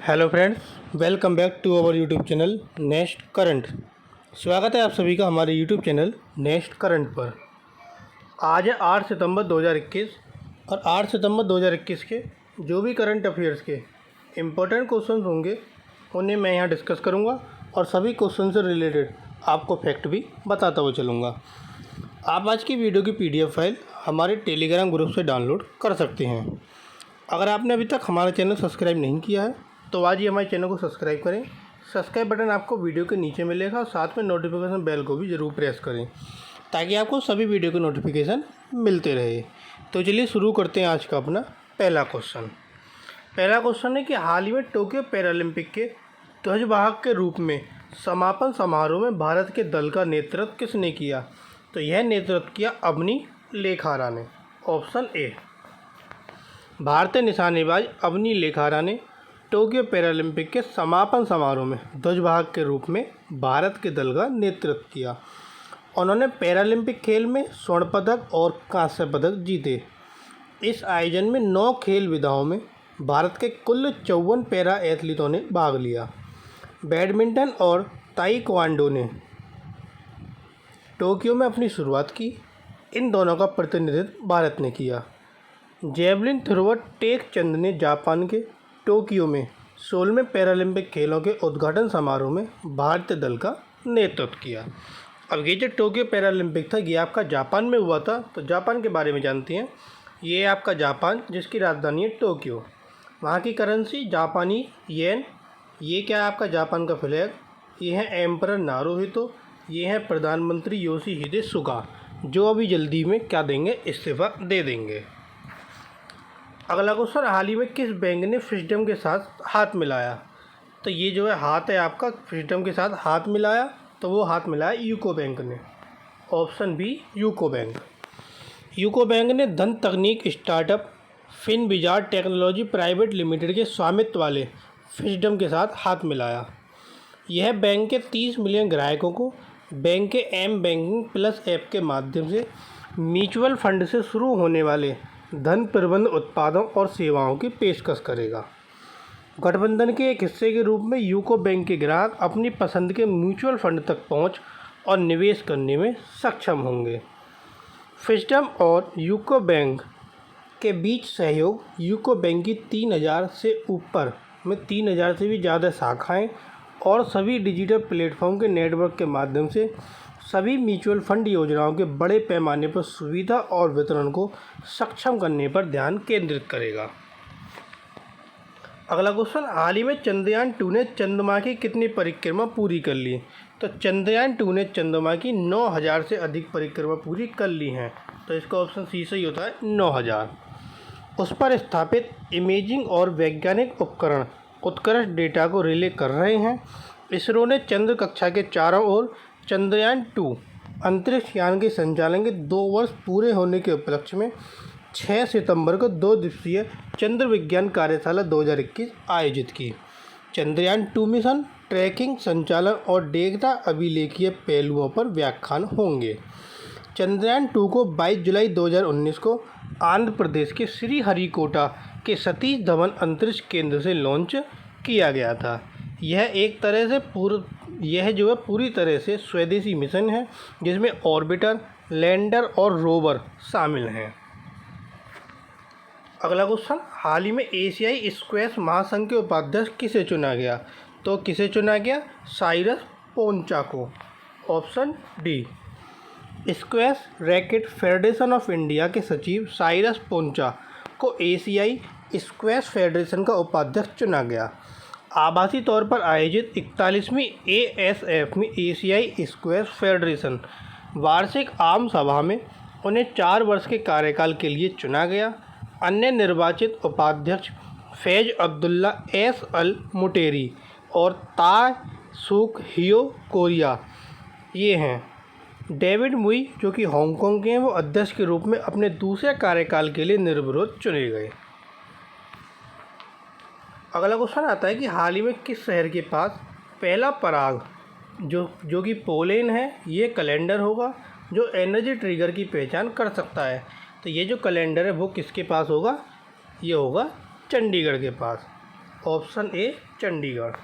Hello friends, welcome back to our YouTube channel Next Current. स्वागत है आप सभी का हमारे यूट्यूब चैनल नेक्स्ट करंट पर। आज है 8 सितंबर 2021 और 8 सितंबर 2021 के जो भी करंट अफेयर्स के इम्पोर्टेंट क्वेश्चन होंगे उन्हें मैं यहाँ डिस्कस करूँगा और सभी क्वेश्चन से रिलेटेड आपको फैक्ट भी बताता हुआ चलूँगा। आप आज की वीडियो की PDF फाइल हमारे टेलीग्राम ग्रुप से डाउनलोड कर सकते हैं। अगर आपने अभी तक हमारा चैनल सब्सक्राइब नहीं किया है तो आज ही हमारे चैनल को सब्सक्राइब करें। सब्सक्राइब बटन आपको वीडियो के नीचे मिलेगा और साथ में नोटिफिकेशन बेल को भी ज़रूर प्रेस करें ताकि आपको सभी वीडियो के नोटिफिकेशन मिलते रहे। तो चलिए शुरू करते हैं आज का अपना पहला क्वेश्चन है कि हाल ही में टोक्यो पैरालंपिक के ध्वजवाहक के रूप में समापन समारोह में भारत के दल का नेतृत्व किसने किया? तो यह नेतृत्व किया अवनी लेखारा ने। ऑप्शन ए, भारतीय निशानेबाज अवनी लेखारा ने टोक्यो पैरालंपिक के समापन समारोह में ध्वजवाहक के रूप में भारत के दल का नेतृत्व किया। उन्होंने पैरालंपिक खेल में स्वर्ण पदक और कांस्य पदक जीते। इस आयोजन में 9 खेल विधाओं में भारत के कुल 54 पैरा एथलीटों ने भाग लिया। बैडमिंटन और ताइक्वांडो ने टोक्यो में अपनी शुरुआत की। इन दोनों का प्रतिनिधित्व भारत ने किया। जेवलिन थ्रोवर टेक चंद ने जापान के टोक्यो में 16वें पैरालंपिक खेलों के उद्घाटन समारोह में भारतीय दल का नेतृत्व किया। अब ये जो टोक्यो पैरालंपिक था ये आपका जापान में हुआ था, तो जापान के बारे में जानते हैं। ये आपका जापान जिसकी राजधानी है टोक्यो, वहाँ की करेंसी जापानी येन। ये क्या है आपका जापान का फ्लैग। ये है एम्परर नारुहितो। ये है प्रधानमंत्री योशिहिदे सुगा जो अभी जल्दी में क्या देंगे, इस्तीफा दे देंगे। अगला क्वेश्चन, हाल ही में किस बैंक ने फ्रीडम के साथ हाथ मिलाया? तो ये जो है हाथ है आपका फ्रीडम के साथ हाथ मिलाया, तो वो हाथ मिलाया यूको बैंक ने। Option B, UCO bank. UCO bank ने धन तकनीक startup FinWizard technology private limited के स्वामित्व वाले फ्रीडम के साथ हाथ मिलाया। यह बैंक के 30 मिलियन ग्राहकों को बैंक के एम बैंकिंग प्लस ऐप के माध्यम से म्यूचुअल फंड से शुरू होने वाले धन प्रबंध उत्पादों और सेवाओं की पेशकश करेगा। गठबंधन के एक हिस्से के रूप में यूको बैंक के ग्राहक अपनी पसंद के म्यूचुअल फंड तक पहुंच और निवेश करने में सक्षम होंगे। फ्रीडम और यूको बैंक के बीच सहयोग यूको बैंक की 3000 से ऊपर में 3000 से भी ज़्यादा शाखाएं और सभी डिजिटल प्लेटफॉर्म के नेटवर्क के माध्यम से सभी म्यूचुअल फंड योजनाओं के बड़े पैमाने पर सुविधा और वितरण को सक्षम करने पर ध्यान केंद्रित करेगा। अगला क्वेश्चन, हाल ही में चंद्रयान 2 ने चंद्रमा की कितनी परिक्रमा पूरी कर ली? तो चंद्रयान 2 ने चंद्रमा की 9000 से अधिक परिक्रमा पूरी कर ली हैं। तो इसका ऑप्शन सी सही होता है, 9000। उस पर स्थापित इमेजिंग और वैज्ञानिक उपकरण उत्कृष्ट डेटा को रिले कर रहे हैं। इसरो ने चंद्र कक्षा के चारों ओर चंद्रयान 2 अंतरिक्ष यान के संचालन के 2 वर्ष पूरे होने के उपलक्ष्य में 6 सितंबर को 2 दिवसीय चंद्र विज्ञान कार्यशाला 2021 आयोजित की। चंद्रयान 2 मिशन ट्रैकिंग, संचालन और डेटा अभिलेखीय पहलुओं पर व्याख्यान होंगे। चंद्रयान 2 को 22 जुलाई 2019 को आंध्र प्रदेश के श्रीहरिकोटा के सतीश धवन अंतरिक्ष केंद्र से लॉन्च किया गया था। यह जो है पूरी तरह से स्वदेशी मिशन है जिसमें ऑर्बिटर, लैंडर और रोवर शामिल हैं। अगला क्वेश्चन, हाल ही में एशियाई स्क्वैश महासंघ के उपाध्यक्ष किसे चुना गया? तो किसे चुना गया? साइरस पोंचा को। Option D, squash racket federation of India के सचिव साइरस पोंचा को एशियाई स्क्वैश फेडरेशन का उपाध्यक्ष चुना गया। आभासी तौर पर आयोजित 41वीं ASF में एशियाई स्क्वैश फेडरेशन वार्षिक आम सभा में उन्हें 4 वर्ष के कार्यकाल के लिए चुना गया। अन्य निर्वाचित उपाध्यक्ष फैज अब्दुल्ला, एस अल मुटेरी और ता सुक हियो कोरिया ये हैं। डेविड मुई जो कि हांगकांग के हैं वो अध्यक्ष के रूप में अपने दूसरे कार्यकाल के लिए निर्विरोध चुने गए। अगला क्वेश्चन आता है कि हाल ही में किस शहर के पास पहला पराग जो कि पोलैंड है ये कैलेंडर होगा जो एनर्जी ट्रिगर की पहचान कर सकता है। तो ये जो कैलेंडर है वो किसके पास होगा? ये होगा चंडीगढ़ के पास। Option A Chandigarh.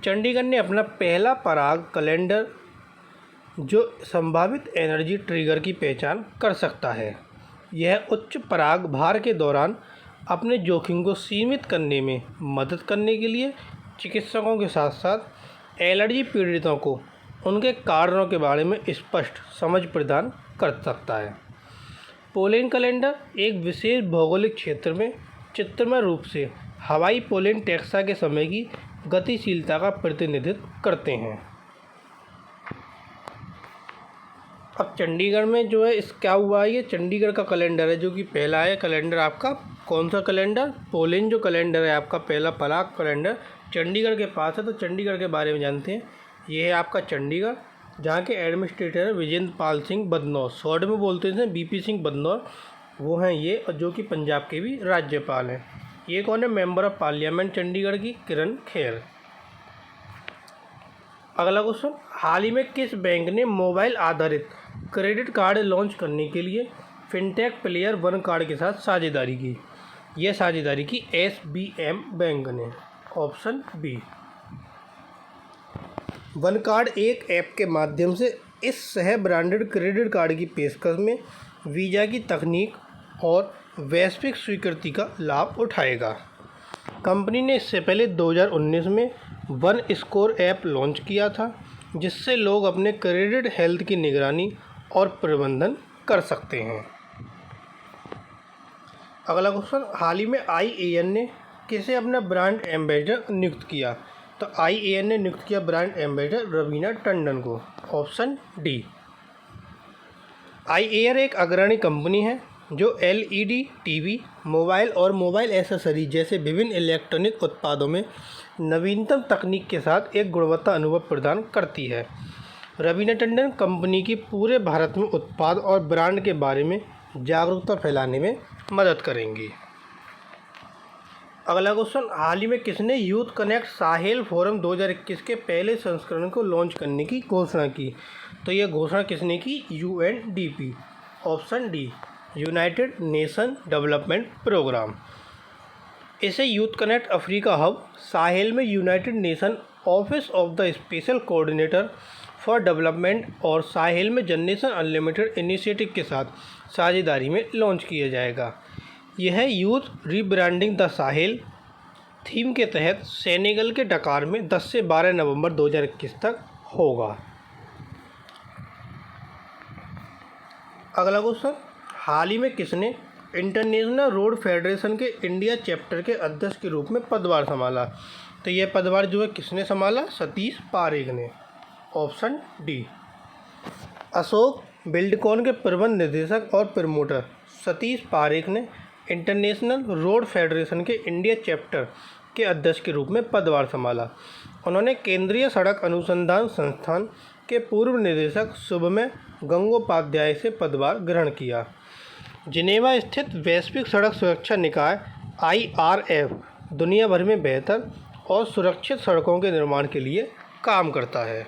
चंडीगढ़ ने अपना पहला पराग कैलेंडर जो संभावित एनर्जी ट्रिगर की पहचान कर सकता है। यह उच्च पराग भार के दौरान अपने जोखिम को सीमित करने में मदद करने के लिए चिकित्सकों के साथ साथ एलर्जी पीड़ितों को उनके कारणों के बारे में स्पष्ट समझ प्रदान कर सकता है। पोलन कैलेंडर एक विशेष भौगोलिक क्षेत्र में चित्रमय रूप से हवाई पोलन टैक्सा के समय की गतिशीलता का प्रतिनिधित्व करते हैं। अब चंडीगढ़ में जो है इस क्या हुआ है, ये चंडीगढ़ का कैलेंडर है जो कि पहला है कैलेंडर आपका। कौन सा कैलेंडर? पोलन जो कैलेंडर है आपका पहला पराग कैलेंडर चंडीगढ़ के पास है। तो चंडीगढ़ के बारे में जानते हैं। ये है आपका चंडीगढ़, जहाँ के एडमिनिस्ट्रेटर है विजेंद्र पाल सिंह बदनौर, शॉर्ट में बोलते हैं बीपी सिंह बदनौर, वो हैं ये, और जो कि पंजाब के भी राज्यपाल हैं। ये कौन है? मेंबर ऑफ पार्लियामेंट चंडीगढ़ की किरण खेर। अगला क्वेश्चन, हाल ही में किस बैंक ने मोबाइल आधारित क्रेडिट कार्ड लॉन्च करने के लिए फिनटेक प्लेयर वन कार्ड के साथ साझेदारी की? यह साझेदारी की SBM बैंक ने, ऑप्शन बी। वन कार्ड एक ऐप के माध्यम से इस सह ब्रांडेड क्रेडिट कार्ड की पेशकश में वीज़ा की तकनीक और वैश्विक स्वीकृति का लाभ उठाएगा। कंपनी ने इससे पहले 2019 में वन स्कोर ऐप लॉन्च किया था, जिससे लोग अपने क्रेडिट हेल्थ की निगरानी और प्रबंधन कर सकते हैं। अगला क्वेश्चन, हाल ही में IAN ने किसे अपना ब्रांड एम्बेसडर नियुक्त किया? तो IAN ने नियुक्त किया ब्रांड एम्बेसडर रवीना टंडन को, ऑप्शन डी। IAN एक अग्रणी कंपनी है जो LED टीवी, मोबाइल और मोबाइल एसेसरी जैसे विभिन्न इलेक्ट्रॉनिक उत्पादों में नवीनतम तकनीक के साथ एक गुणवत्ता अनुभव प्रदान करती है। रवीना टंडन कंपनी की पूरे भारत में उत्पाद और ब्रांड के बारे में जागरूकता फैलाने में मदद करेंगी। अगला क्वेश्चन, हाल ही में किसने यूथ कनेक्ट साहेल फोरम 2021 के पहले संस्करण को लॉन्च करने की घोषणा की? तो यह घोषणा किसने की? UNDP, option D, united nation development programme. इसे youth connect Africa hub Sahel में united nation office of the special coordinator for development और साहेल में जनरेशन अनलिमिटेड इनिशिएटिव के साथ साझेदारी में लॉन्च किया जाएगा। यह youth rebranding the Sahel theme के तहत सेनेगल के डकार में 10 से 12 नवंबर 2021 तक होगा। अगला क्वेश्चन, हाल ही में किसने इंटरनेशनल रोड फेडरेशन के इंडिया चैप्टर के अध्यक्ष के रूप में पदभार संभाला? तो यह पदभार जो है किसने संभाला? सतीश पारेख ने, ऑप्शन डी। अशोक बिल्डकॉन के प्रबंध निदेशक और प्रमोटर सतीश पारेख ने इंटरनेशनल रोड फेडरेशन के इंडिया चैप्टर के अध्यक्ष के रूप में पदभार संभाला। उन्होंने केंद्रीय सड़क अनुसंधान संस्थान के पूर्व निदेशक शुभमय गंगोपाध्याय से पदभार ग्रहण किया। जिनेवा स्थित वैश्विक सड़क सुरक्षा निकाय IRF दुनिया भर में बेहतर और सुरक्षित सड़कों के निर्माण के लिए काम करता है।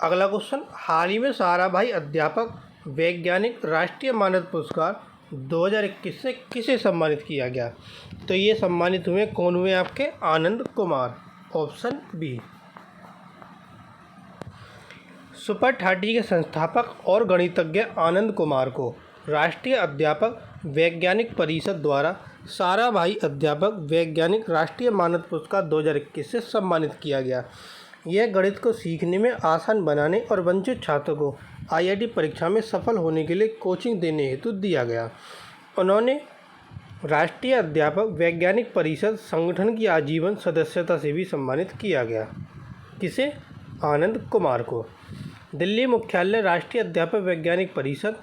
अगला क्वेश्चन, हाल ही में साराभाई अध्यापक वैज्ञानिक राष्ट्रीय मानद पुरस्कार 2021 से किसे सम्मानित किया गया? तो ये सम्मानित हुए कौन हुए? आपके Anand Kumar, option B. Super 30 के संस्थापक और गणितज्ञ आनंद कुमार को राष्ट्रीय अध्यापक वैज्ञानिक परिषद द्वारा साराभाई अध्यापक वैज्ञानिक राष्ट्रीय मानद पुरस्कार 2021 से सम्मानित किया गया। यह गणित को सीखने में आसान बनाने और वंचित छात्रों को IIT परीक्षा में सफल होने के लिए कोचिंग देने हेतु दिया गया। उन्होंने राष्ट्रीय अध्यापक वैज्ञानिक परिषद संगठन की आजीवन सदस्यता से भी सम्मानित किया गया। किसे? आनंद कुमार को। दिल्ली मुख्यालय राष्ट्रीय अध्यापक वैज्ञानिक परिषद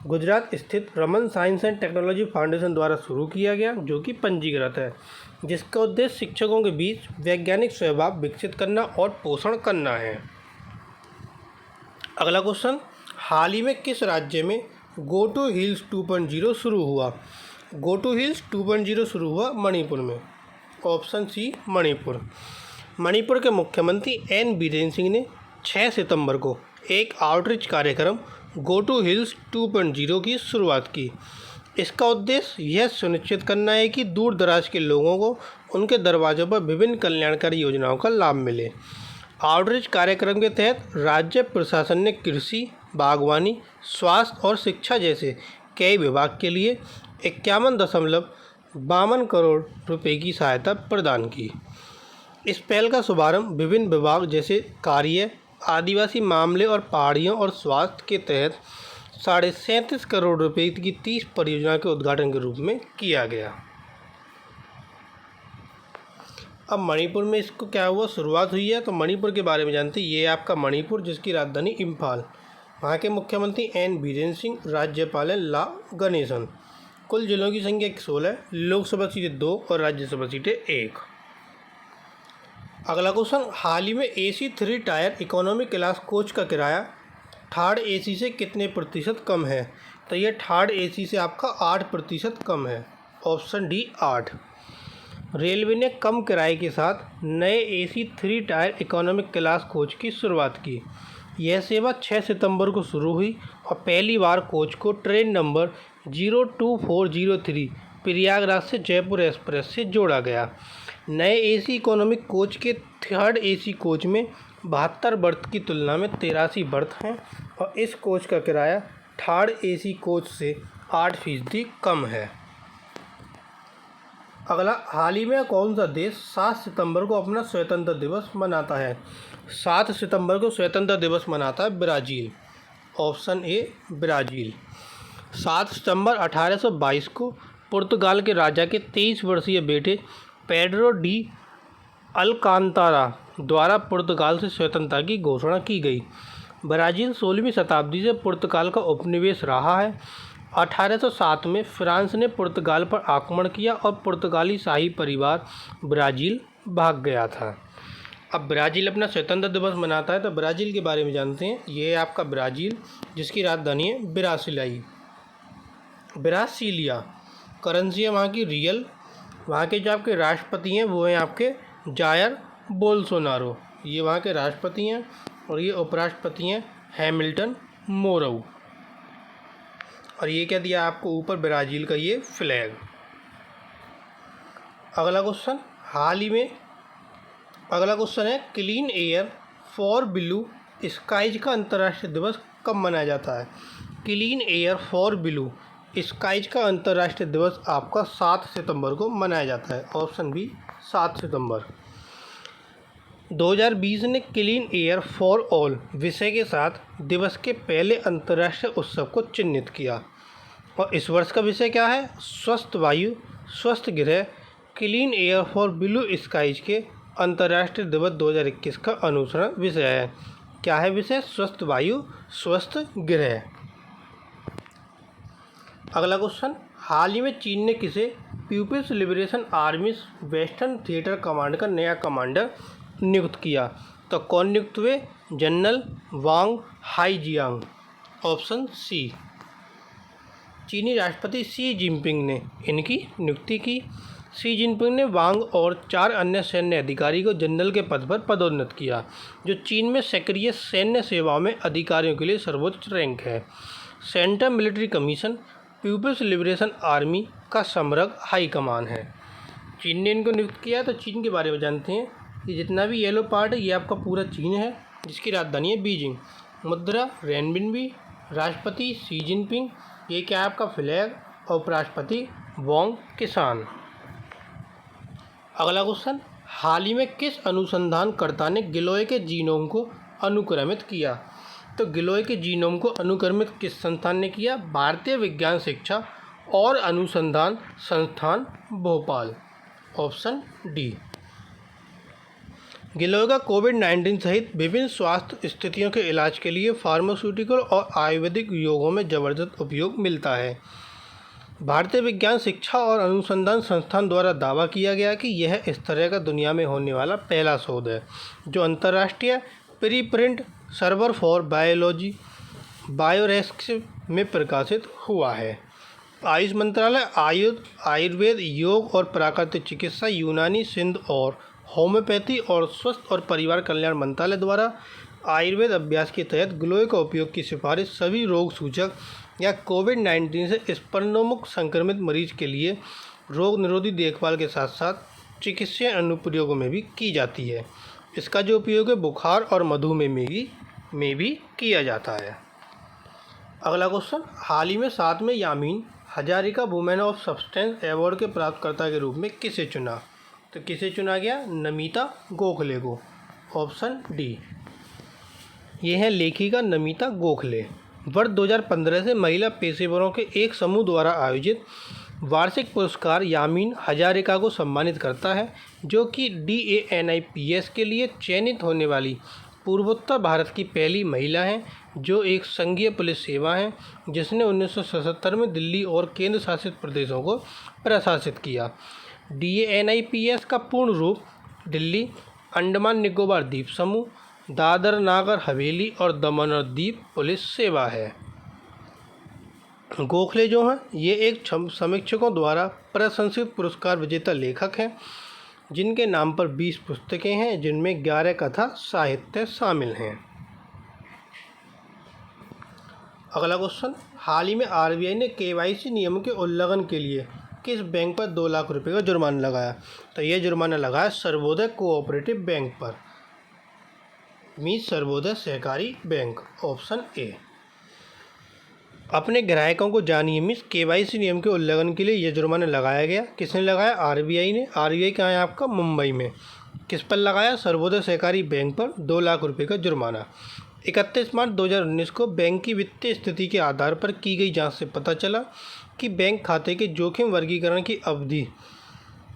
गुजरात स्थित Raman science and technology foundation द्वारा शुरू किया गया, जो कि पंजीकृत है, जिसका उद्देश्य शिक्षकों के बीच वैज्ञानिक स्वभाव विकसित करना और पोषण करना है। अगला क्वेश्चन, हाल ही में किस राज्य में गो टू हिल्स 2.0 शुरू हुआ? गो टू हिल्स 2.0 शुरू हुआ मणिपुर में, ऑप्शन सी, मणिपुर। मणिपुर के मुख्यमंत्री N बीरेन सिंह ने 6 सितंबर को एक आउटरीच कार्यक्रम गो टू हिल्स 2.0 की शुरुआत की। इसका उद्देश्य यह सुनिश्चित करना है कि दूर दराज के लोगों को उनके दरवाजों पर विभिन्न कल्याणकारी योजनाओं का लाभ मिले। आउटरीच कार्यक्रम के तहत राज्य प्रशासन ने कृषि, बागवानी, स्वास्थ्य और शिक्षा जैसे कई विभाग के लिए 51.52 करोड़ रुपए की सहायता प्रदान की। इस पहल का शुभारंभ विभिन्न विभाग जैसे कार्य, आदिवासी मामले और पहाड़ियों और स्वास्थ्य के तहत 37.5 करोड़ रुपए की 30 परियोजना के उद्घाटन के रूप में किया गया। अब मणिपुर में इसको क्या हुआ, शुरुआत हुई है, तो मणिपुर के बारे में जानते हैं। ये आपका मणिपुर, जिसकी राजधानी इम्फाल। वहाँ के मुख्यमंत्री एन बीरेन सिंह, राज्यपाल हैं ला गणेशन। कुल जिलों की संख्या 16 है, लोकसभा सीटें 2 और राज्यसभा सीटें 1। अगला क्वेश्चन, हाल ही में AC 3 tyre economy class coach का किराया थर्ड AC से कितने प्रतिशत कम है? तो ये थर्ड AC से आपका 8% कम है। Option D 8। रेलवे ने कम किराए के साथ नए AC 3 tyre economic class coach की शुरुआत की। यह सेवा 6 सितंबर को शुरू हुई और पहली बार कोच को ट्रेन नंबर 02403 प्रयागराज से जयपुर एक्सप्रेस से जोड़ा गया। नए AC इकोनॉमिक कोच के थर्ड AC कोच में 72 बर्थ की तुलना में 83 बर्थ हैं और इस कोच का किराया थर्ड AC कोच से 8% कम है। अगला, हाल ही में कौन सा देश 7 सितंबर को अपना स्वतंत्रता दिवस मनाता है? 7 सितंबर को स्वतंत्रता दिवस मनाता है ब्राज़ील। Option A Brazil. 7 सितंबर 1822 को पुर्तगाल के राजा के 23 वर्षीय बेटे पेड्रो डी अलकांतारा द्वारा पुर्तगाल से स्वतंत्रता की घोषणा की गई। ब्राज़ील 16वीं शताब्दी से पुर्तगाल का उपनिवेश रहा है। 1807 में फ्रांस ने पुर्तगाल पर आक्रमण किया और पुर्तगाली शाही परिवार ब्राज़ील भाग गया था। अब ब्राज़ील अपना स्वतंत्रता दिवस मनाता है, तो ब्राज़ील के बारे में जानते हैं। ये है आपका ब्राज़ील, जिसकी राजधानी है ब्रासिलिया। करेंसी है वहाँ की रियल। वहाँ के जो आपके राष्ट्रपति हैं वो हैं आपके जायर बोल्सोनारो, ये वहाँ के राष्ट्रपति हैं। और ये उपराष्ट्रपति हैं हैमिल्टन मोरऊ। और ये क्या दिया आपको ऊपर, ब्राज़ील का ये फ्लैग। अगला क्वेश्चन, हाल ही में अगला क्वेश्चन है, clean air for blue skies का अंतर्राष्ट्रीय दिवस कब मनाया जाता है? Clean air for blue skies का अंतर्राष्ट्रीय दिवस आपका 7 सितंबर को मनाया जाता है। ऑप्शन बी 7 सितंबर। 2020 ने क्लीन एयर फॉर ऑल विषय के साथ दिवस के पहले अंतर्राष्ट्रीय उत्सव को चिन्हित किया। और इस वर्ष का विषय क्या है? स्वस्थ वायु स्वस्थ ग्रह clean air for blue skies के अंतर्राष्ट्रीय दिवस 2021 का अनुसरण विषय है। क्या है विषय? स्वस्थ वायु स्वस्थ ग्रह। अगला क्वेश्चन, हाल ही में चीन ने किसे people's liberation army's western theatre command का नया कमांडर नियुक्त किया? तो कौन नियुक्त हुए? General Wang Haixiang. Option C. चीनी राष्ट्रपति शी जिनपिंग ने इनकी नियुक्ति की। शी जिनपिंग ने वांग और 4 अन्य सैन्य अधिकारी को जनरल के पद पर पदोन्नत किया, जो चीन में सक्रिय सैन्य सेवाओं में अधिकारियों के लिए सर्वोच्च रैंक है। Central military commission people's liberation army का समग्र हाई कमान है। चीन ने इनको नियुक्त किया। तो चीन के बारे में जानते हैं। ये जितना भी येलो पार्ट है ये आपका पूरा चीन है, जिसकी राजधानी है बीजिंग। मुद्रा रेनबिनबी। राष्ट्रपति शी जिनपिंग। ये क्या है आपका फ्लैग। और उपराष्ट्रपति वांग किसान। अगला क्वेश्चन, हाल ही में किस अनुसंधानकर्ता ने गिलोय के जीनोम को अनुक्रमित किया? तो गिलोय के जीनोम को अनुक्रमित किस संस्थान ने किया? भारतीय विज्ञान शिक्षा और अनुसंधान संस्थान भोपाल। Option D. गिलोय का कोविड-19 सहित विभिन्न स्वास्थ्य स्थितियों के इलाज के लिए फार्मास्यूटिकल और आयुर्वेदिक योगों में जबरदस्त उपयोग मिलता है। भारतीय विज्ञान शिक्षा और अनुसंधान संस्थान द्वारा दावा किया गया कि यह इस तरह का दुनिया में होने वाला पहला शोध है जो अंतर्राष्ट्रीय प्रीप्रिंट सर्वर फॉर बायोलॉजी बायोरेस्क में प्रकाशित हुआ है। आयुष मंत्रालय आयुर्वेद, योग और प्राकृतिक चिकित्सा, यूनानी, सिंध और होम्योपैथी और स्वास्थ्य और परिवार कल्याण मंत्रालय द्वारा आयुर्वेद अभ्यास के तहत गिलोय का उपयोग की सिफारिश सभी रोग सूचक या कोविड-19 से स्पर्शोन्मुख संक्रमित मरीज के लिए रोग निरोधी देखभाल के साथ साथ चिकित्सीय अनुप्रयोगों में भी की जाती है। इसका जो उपयोग है बुखार और मधुमेह में भी किया जाता है। अगला क्वेश्चन, हाल ही में 7वें Yamin Hazarika women of substance award के प्राप्तकर्ता के रूप में किसे चुना? तो किसे चुना गया? नमिता गोखले को। ऑप्शन डी, ये है लेखिका नमिता गोखले। वर्ष 2015 से महिला पेशेवरों के एक समूह द्वारा आयोजित वार्षिक पुरस्कार यामीन हजारिका को सम्मानित करता है, जो कि DANIPS के लिए चयनित होने वाली पूर्वोत्तर भारत की पहली महिला हैं, जो एक संघीय पुलिस सेवा है जिसने 1977 में दिल्ली और केंद्र शासित प्रदेशों को प्रशासित किया। DANIPS का पूर्ण रूप दिल्ली, अंडमान निकोबार द्वीप समूह, दादर नागर हवेली और दमन और दीव पुलिस सेवा है। गोखले जो हैं ये एक समीक्षकों द्वारा प्रशंसित पुरस्कार विजेता लेखक हैं, जिनके नाम पर 20 पुस्तकें हैं, जिनमें 11 कथा साहित्य शामिल हैं। अगला क्वेश्चन, हाल ही में RBI ने KYC नियमों के उल्लंघन के लिए किस बैंक पर 2 लाख रुपये का जुर्माना लगाया? तो यह जुर्माना लगाया सर्वोदय कोऑपरेटिव बैंक पर, मीन्स सर्वोदय सहकारी बैंक। Option A. अपने ग्राहकों को जानिए, मीन्स KYC नियम के उल्लंघन के लिए यह जुर्माना लगाया गया। किसने लगाया? RBI ने। RBI कहाँ है आपका? मुंबई में। किस पर लगाया? सर्वोदय सहकारी बैंक पर 2 लाख रुपये का जुर्माना। 31 मार्च 2019 को बैंक की वित्तीय स्थिति के आधार पर की गई जांच से पता चला कि बैंक खाते के जोखिम वर्गीकरण की अवधि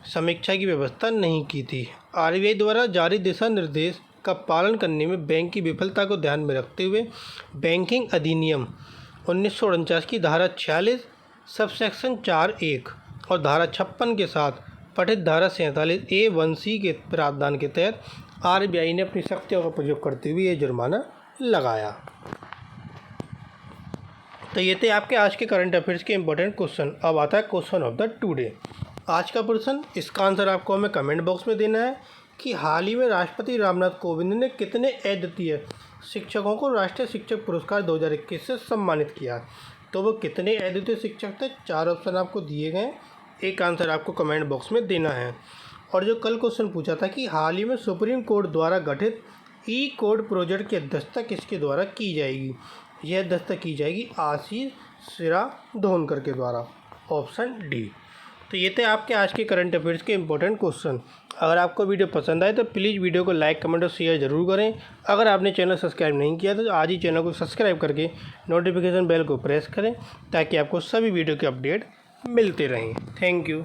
समीक्षा की व्यवस्था नहीं की थी। RBI द्वारा जारी दिशा निर्देश का पालन करने में बैंक की विफलता को ध्यान में रखते हुए बैंकिंग अधिनियम 1949 की धारा 46 सबसेक्शन 4(1) और धारा 56 के साथ पठित धारा 47A(1)(c) के प्रावधान के तहत RBI ने अपनी शक्तियों का प्रयोग करते हुए ये जुर्माना लगाया। तो ये थे आपके आज के करंट अफेयर्स के इंपॉर्टेंट क्वेश्चन। अब आता है क्वेश्चन ऑफ द टुडे। आज का प्रश्न, इसका आंसर आपको हमें कमेंट बॉक्स में देना है कि हाल ही में राष्ट्रपति रामनाथ कोविंद ने कितने अद्वितीय शिक्षकों को राष्ट्रीय शिक्षक पुरस्कार 2021 से सम्मानित किया? तो वो कितने अद्वितीय शिक्षक थे? 4 ऑप्शन आपको दिए गए, एक आंसर आपको कमेंट बॉक्स में देना है। और जो कल क्वेश्चन पूछा था कि हाल ही में सुप्रीम कोर्ट द्वारा गठित ई-कोड प्रोजेक्ट की अध्यक्षता किसके द्वारा की जाएगी? यह अध्यक्षता की जाएगी आशीष सिराधोनकर के द्वारा। Option D. तो ये थे आपके आज के करंट अफेयर्स के इंपॉर्टेंट क्वेश्चन। अगर आपको वीडियो पसंद आए तो प्लीज़ वीडियो को लाइक, कमेंट और शेयर ज़रूर करें। अगर आपने चैनल सब्सक्राइब नहीं किया तो आज ही चैनल को सब्सक्राइब करके नोटिफिकेशन बेल को प्रेस करें, ताकि आपको सभी वीडियो के अपडेट मिलते रहें। Thank you.